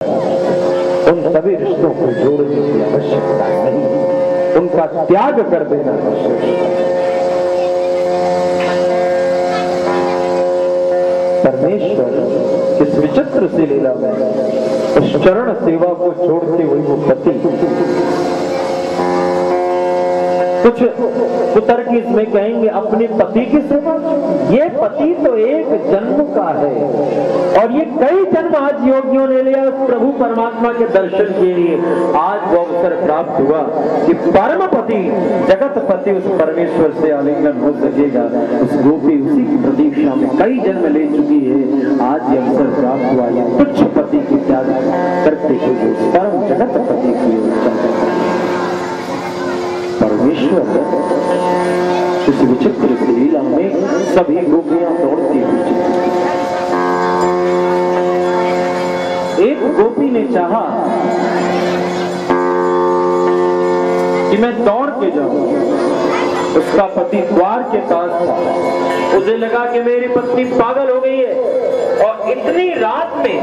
उन सभी रिश्तों को जोड़ने की आवश्यकता नहीं, उनका त्याग कर देना आवश्यक है। परमेश्वर इस विचित्र सी लीला में उस चरण सेवा को छोड़ते हुए वो पति, कुछ कुतर्क इसमें कहेंगे अपने पति की सेवा। ये पति तो एक जन्म का है और ये कई जन्म आज योगियों ने लिया प्रभु परमात्मा के दर्शन के लिए। आज वो अवसर प्राप्त हुआ कि परम पति जगत पति उस परमेश्वर से आलिंगन हो सकेगा। उस गोपी उसी की प्रतीक्षा में कई जन्म ले चुकी है। आज ये अवसर प्राप्त हुआ, ये तुच्छ पति की त्याग करते हुए परम जगत पति की ओर परमेश्वर इस विचित्र लीला में सभी गोपियां दौड़ती हुई। एक गोपी ने चाहा कि मैं दौड़ के जाऊं, उसका पति द्वार के पास था। उसे लगा कि मेरी पत्नी पागल हो गई है और इतनी रात में,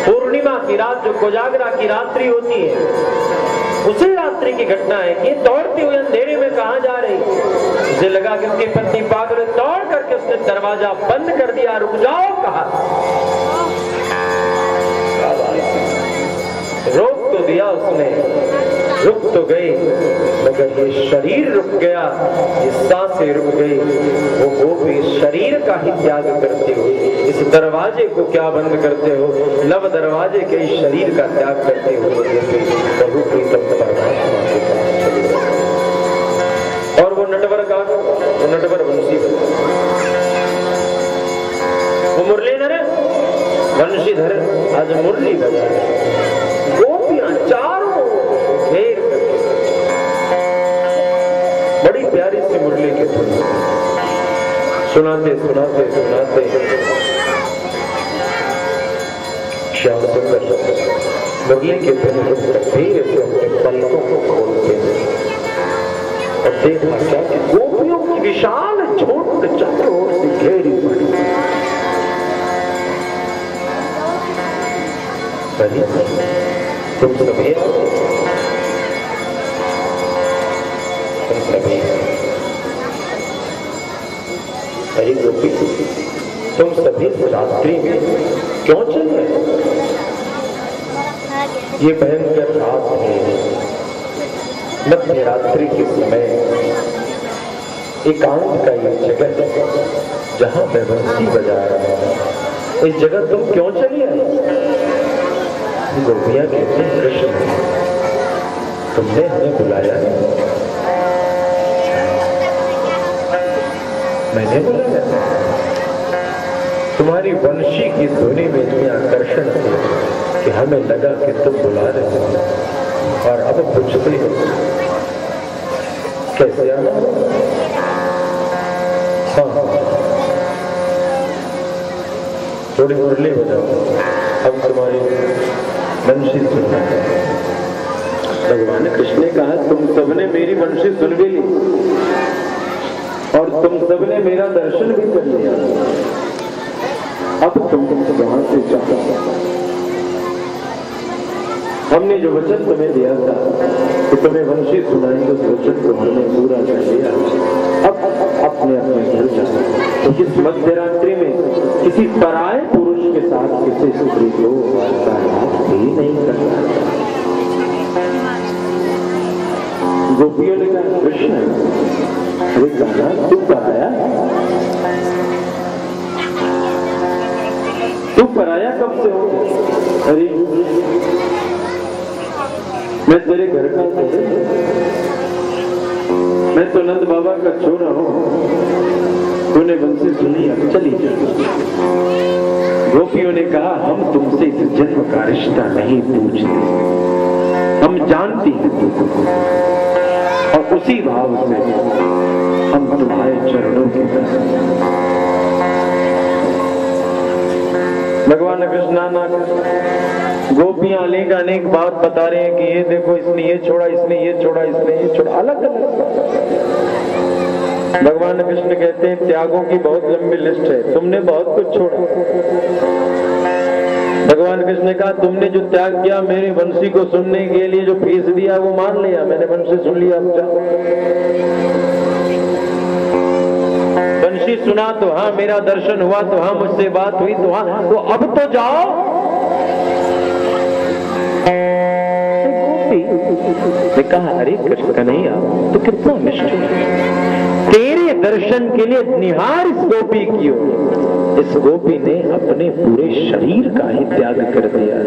पूर्णिमा की रात जो कोजागरा की रात्रि होती है, उसी रात्रि की घटना है कि दौड़ती हुई अंधेरे में कहां जा रही। उसे लगा कि उसकी पत्नी पागल है। दौड़ करके उसने दरवाजा बंद कर दिया। रुक जाओ कहा, रोक तो दिया उसने, रुक तो गई, मगर ये शरीर रुक गया, ये सांसें रुक गई। वो गोपी शरीर का ही त्याग करते हो, इस दरवाजे को क्या बंद करते हो, लव दरवाजे के इस शरीर का त्याग करते हो। प्रभु प्रीतम परमात्मा के पास चले गए। और वो नटवर गा, वो नटवर बंसी बजा, वो मुरलीधर बंशीधर आज मुरली बजा रहे। गोपियां चारों घेर करके बड़ी प्यारी सी मुरली के धुन सुनाते सुनाते सुनाते श्याम सुंदर मुरली के धुन रुककर धीरे से अपने पलकों को खोलते और देखा क्या कि गोपियों की विशाल झुंड चारों ओर से घेरी पड़ी। तुम सभी अरे गोपी, तुम सभी रात्रि में क्यों चल रहे? ये भयंकर रात है, मध्य रात्रि के समय एकांत का ये जगह जहां मैं बंसी बजा रहा हूं, इस जगह तुम क्यों चली आई? गोपियां कहते हैं कृष्ण, तुमने हमें बुलाया, मैंने बुलाया। तुम्हारी वंशी की ध्वनि में इतने आकर्षण थे कि हमें लगा कि तुम बुला रहे हो और अब पूछते हो कैसे आना। हाँ, थोड़ी मुरली बजाओ, हम तुम्हारी वंशी सुनना है। भगवान कृष्ण ने कहा तुम सबने मेरी वंशी सुन भी ली और तुम सबने मेरा दर्शन भी कर लिया, अब तुम वहां से जाओ। हमने जो वचन तुम्हें दिया था कि तुम्हें वंशी सुनाएंगे, उस वचन को हमने पूरा कर लिया। अब अपने अपने घर जाओ। तो इस मध्य रात्रि में किसी पराये पुरुष के साथ किसी स्त्री को वार्तालाप भी नहीं करना। गोपियों ने कहा कृष्ण, अरे कहा तू पराया, तू पराया कब से हो? अरे मैं तेरे घर का हूं, मैं तो नंद बाबा का छोरा हूं, तूने बंसी सुनी, अब चली जा। गोपियों ने कहा हम तुमसे इस जन्म का रिश्ता नहीं पूछते, हम जानती हैं तुमको और उसी भाव से हम तुम्हारे चरणों की भगवान कृष्ण गोपियां अनेक बात बता रहे हैं कि ये देखो इसने ये छोड़ा, इसने ये छोड़ा, इसने ये छोड़ा, अलग अलग। भगवान कृष्ण कहते हैं त्यागों की बहुत लंबी लिस्ट है, तुमने बहुत कुछ छोड़ा। भगवान कृष्ण ने कहा तुमने जो त्याग किया मेरी बंसी को सुनने के लिए जो फीस दिया वो मान लिया, मैंने बंसी सुन लिया, अब जाओ। बंसी सुना तो हाँ, मेरा दर्शन हुआ तो हाँ, मुझसे बात हुई तो हाँ, तो अब तो जाओ। गोपी कहा अरे कृष्ण कन्हैया तो कितना निष्ठुर, तेरे दर्शन के लिए निहार इस गोपी की ओर। इस गोपी ने अपने पूरे शरीर का ही त्याग कर दिया।